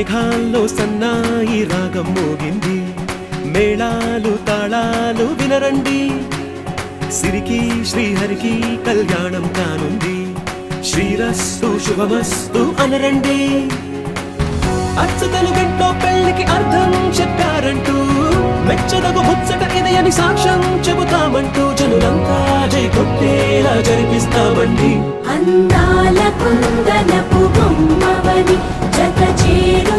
మేఘాల్లో సన్నాయి రాగం మోగింది, మేళాలు తాళాలు వినరండి. సిరికి శ్రీహరికి కళ్యాణం కానుంది, శ్రీరస్తు శుభమస్తు అనరండి. అచ్చ తెలుగింట్లో పెళ్లికి అర్థం చెప్పారంటూ, మెచ్చదగు ముచ్చట ఇది అని సాక్ష్యం చెబుతామంటూ, జనులంతా జై కొట్టేలా జరిపిస్తామండి. అందాల కుందనపు బొమ్మవని జత చేరు